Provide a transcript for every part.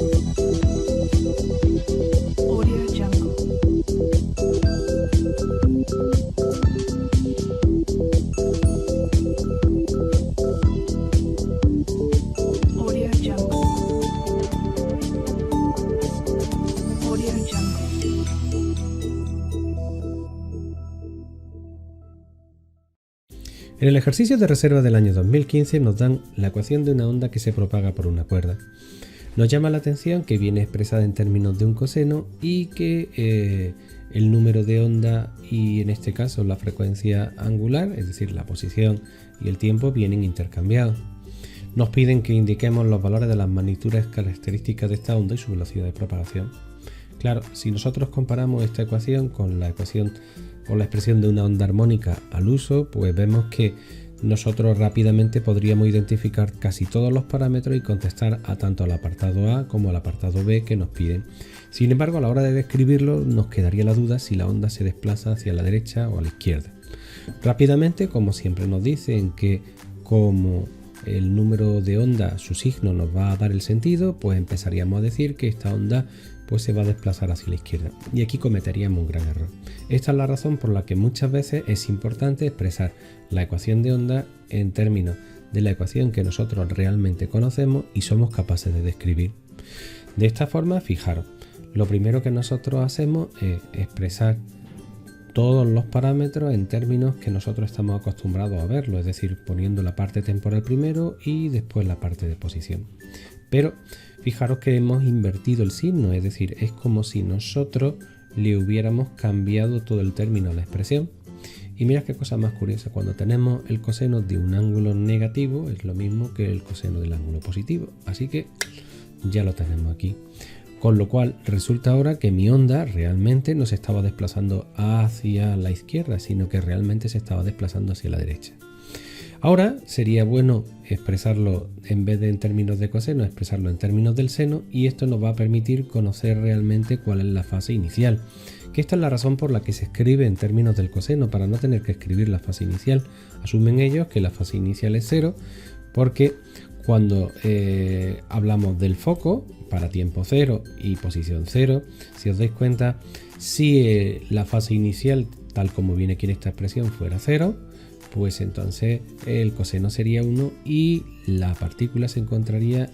Audio Jungle. Audio Jungle. Audio Jungle. En el ejercicio de reserva del año 2015 nos dan la ecuación de una onda que se propaga por una cuerda. Nos llama la atención que viene expresada en términos de un coseno y que el número de onda y en este caso la frecuencia angular, es decir, la posición y el tiempo, vienen intercambiados. Nos piden que indiquemos los valores de las magnitudes características de esta onda y su velocidad de propagación. Claro, si nosotros comparamos esta ecuación con la expresión de una onda armónica al uso, pues vemos que nosotros rápidamente podríamos identificar casi todos los parámetros y contestar a tanto al apartado A como al apartado B que nos piden. Sin embargo, a la hora de describirlo nos quedaría la duda si la onda se desplaza hacia la derecha o a la izquierda. Rápidamente, como siempre nos dicen que como el número de onda, su signo nos va a dar el sentido, pues empezaríamos a decir que esta onda pues se va a desplazar hacia la izquierda, y aquí cometeríamos un gran error. Esta es la razón por la que muchas veces es importante expresar la ecuación de onda en términos de la ecuación que nosotros realmente conocemos y somos capaces de describir. De esta forma, fijaros, lo primero que nosotros hacemos es expresar todos los parámetros en términos que nosotros estamos acostumbrados a verlo, es decir, poniendo la parte temporal primero y después la parte de posición. Pero fijaros que hemos invertido el signo, es decir, es como si nosotros le hubiéramos cambiado todo el término a la expresión. Y mira qué cosa más curiosa, cuando tenemos el coseno de un ángulo negativo es lo mismo que el coseno del ángulo positivo, así que ya lo tenemos aquí. Con lo cual resulta ahora que mi onda realmente no se estaba desplazando hacia la izquierda, sino que realmente se estaba desplazando hacia la derecha. Ahora sería bueno expresarlo, en vez de en términos de coseno, expresarlo en términos del seno, y esto nos va a permitir conocer realmente cuál es la fase inicial. Que esta es la razón por la que se escribe en términos del coseno, para no tener que escribir la fase inicial. Asumen ellos que la fase inicial es 0, porque cuando hablamos del foco, para tiempo 0 y posición 0, si os dais cuenta, si la fase inicial, tal como viene aquí en esta expresión, fuera 0, pues entonces el coseno sería 1 y la partícula se encontraría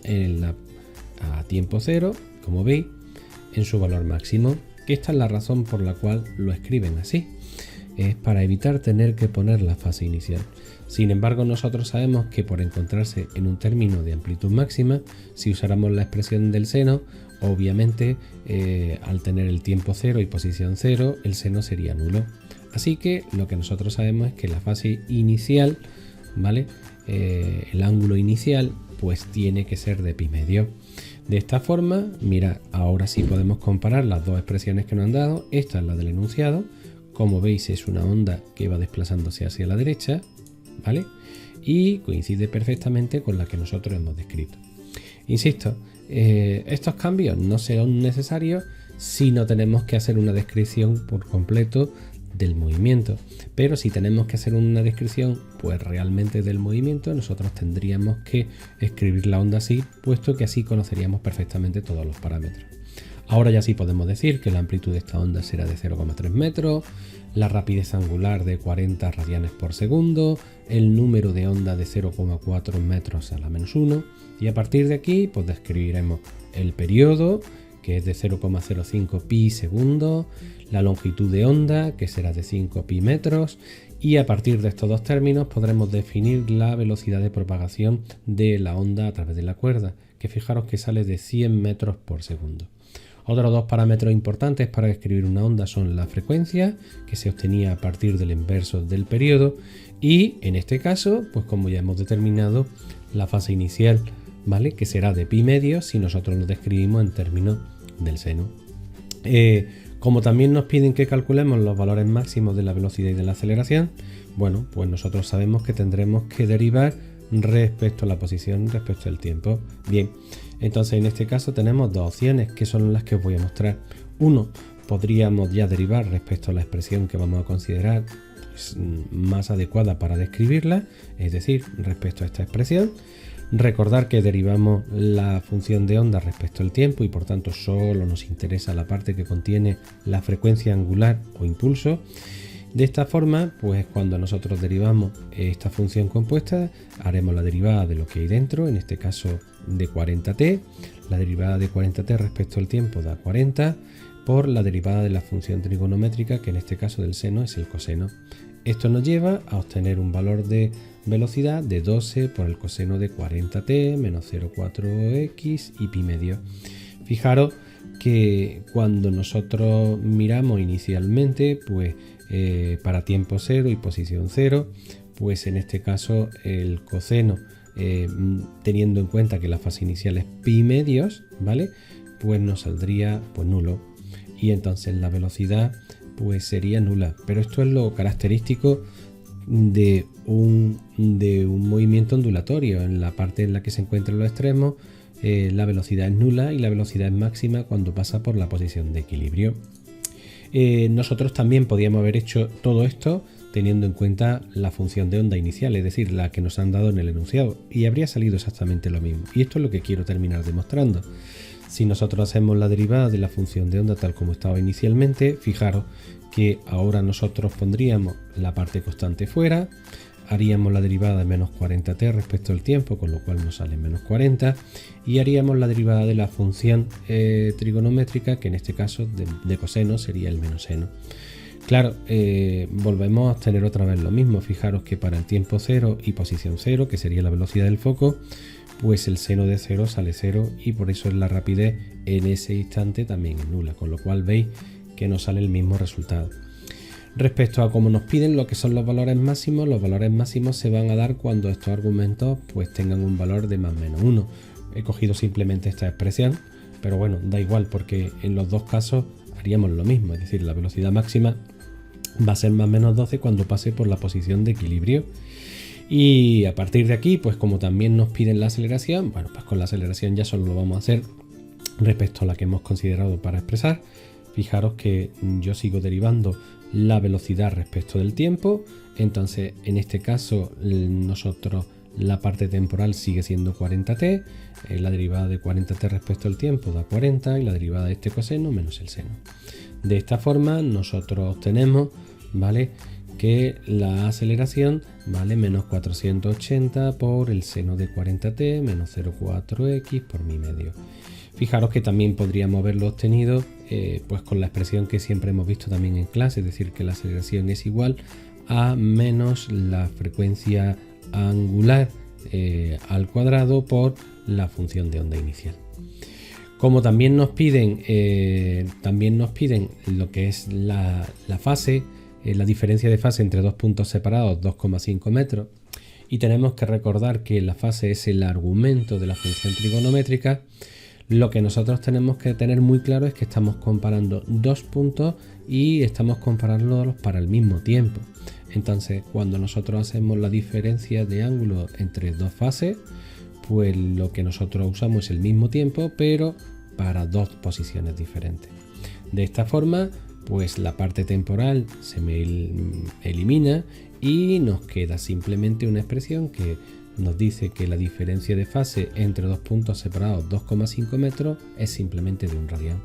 a tiempo 0, como veis, en su valor máximo, que esta es la razón por la cual lo escriben así. Es para evitar tener que poner la fase inicial. Sin embargo, nosotros sabemos que por encontrarse en un término de amplitud máxima, si usáramos la expresión del seno, obviamente al tener el tiempo 0 y posición 0, el seno sería nulo. Así que lo que nosotros sabemos es que la fase inicial, ¿vale? El ángulo inicial, pues tiene que ser de pi medio. De esta forma, mira, ahora sí podemos comparar las dos expresiones que nos han dado. Esta es la del enunciado. Como veis, es una onda que va desplazándose hacia la derecha, ¿vale? Y coincide perfectamente con la que nosotros hemos descrito. Insisto, estos cambios no serán necesarios si no tenemos que hacer una descripción por completo del movimiento, pero si tenemos que hacer una descripción pues realmente del movimiento, nosotros tendríamos que escribir la onda así, puesto que así conoceríamos perfectamente todos los parámetros. Ahora ya sí podemos decir que la amplitud de esta onda será de 0,3 metros, la rapidez angular de 40 radianes por segundo, el número de onda de 0,4 metros a la menos 1, y a partir de aquí pues describiremos el periodo, que es de 0,05 pi segundo, la longitud de onda, que será de 5 pi metros, y a partir de estos dos términos podremos definir la velocidad de propagación de la onda a través de la cuerda, que fijaros que sale de 100 metros por segundo. Otros dos parámetros importantes para describir una onda son la frecuencia, que se obtenía a partir del inverso del periodo, y en este caso, pues como ya hemos determinado, la fase inicial, ¿vale? Que será de pi medio si nosotros lo describimos en términos del seno. Como también nos piden que calculemos los valores máximos de la velocidad y de la aceleración, bueno, pues nosotros sabemos que tendremos que derivar respecto a la posición, respecto al tiempo. Bien, entonces en este caso tenemos dos opciones que son las que os voy a mostrar. Uno, podríamos ya derivar respecto a la expresión que vamos a considerar pues, más adecuada para describirla, es decir, respecto a esta expresión. Recordar que derivamos la función de onda respecto al tiempo y por tanto solo nos interesa la parte que contiene la frecuencia angular o impulso. De esta forma, pues cuando nosotros derivamos esta función compuesta, haremos la derivada de lo que hay dentro, en este caso de 40t. La derivada de 40t respecto al tiempo da 40 por la derivada de la función trigonométrica, que en este caso del seno es el coseno. Esto nos lleva a obtener un valor de velocidad de 12 por el coseno de 40t menos 0,4x y pi medio. Fijaros que cuando nosotros miramos inicialmente, pues para tiempo 0 y posición 0, pues en este caso el coseno, teniendo en cuenta que la fase inicial es pi medios, ¿vale? Pues nos saldría pues nulo y entonces la velocidad pues sería nula. Pero esto es lo característico de un movimiento ondulatorio. En la parte en la que se encuentran los extremos, la velocidad es nula y la velocidad es máxima cuando pasa por la posición de equilibrio. Nosotros también podíamos haber hecho todo esto teniendo en cuenta la función de onda inicial, es decir, la que nos han dado en el enunciado, y habría salido exactamente lo mismo. Y esto es lo que quiero terminar demostrando. Si nosotros hacemos la derivada de la función de onda tal como estaba inicialmente, fijaros que ahora nosotros pondríamos la parte constante fuera, haríamos la derivada de menos 40t respecto al tiempo, con lo cual nos sale menos 40, y haríamos la derivada de la función trigonométrica, que en este caso de coseno sería el menos seno. Claro, volvemos a obtener otra vez lo mismo. Fijaros que para el tiempo 0 y posición 0, que sería la velocidad del foco, pues el seno de 0 sale 0 y por eso la rapidez en ese instante también es nula, con lo cual veis que nos sale el mismo resultado. Respecto a cómo nos piden lo que son los valores máximos se van a dar cuando estos argumentos pues tengan un valor de más o menos 1. He cogido simplemente esta expresión, pero bueno, da igual porque en los dos casos haríamos lo mismo, es decir, la velocidad máxima va a ser más o menos 12 cuando pase por la posición de equilibrio. Y a partir de aquí, pues como también nos piden la aceleración, bueno, pues con la aceleración ya solo lo vamos a hacer respecto a la que hemos considerado para expresar. Fijaros que yo sigo derivando la velocidad respecto del tiempo, entonces en este caso nosotros la parte temporal sigue siendo 40t, la derivada de 40t respecto al tiempo da 40 y la derivada de este coseno menos el seno. De esta forma nosotros obtenemos, ¿vale?, que la aceleración vale menos 480 por el seno de 40t menos 0,4x por mi medio. Fijaros que también podríamos haberlo obtenido pues con la expresión que siempre hemos visto también en clase, es decir, que la aceleración es igual a menos la frecuencia angular al cuadrado por la función de onda inicial. Como también nos piden lo que es la fase, la diferencia de fase entre dos puntos separados, 2,5 metros, y tenemos que recordar que la fase es el argumento de la función trigonométrica. Lo que nosotros tenemos que tener muy claro es que estamos comparando dos puntos y estamos comparándolos para el mismo tiempo. Entonces, cuando nosotros hacemos la diferencia de ángulo entre dos fases, pues lo que nosotros usamos es el mismo tiempo, pero para dos posiciones diferentes. De esta forma, pues la parte temporal se me elimina y nos queda simplemente una expresión que nos dice que la diferencia de fase entre dos puntos separados 2,5 metros es simplemente de 1 radián.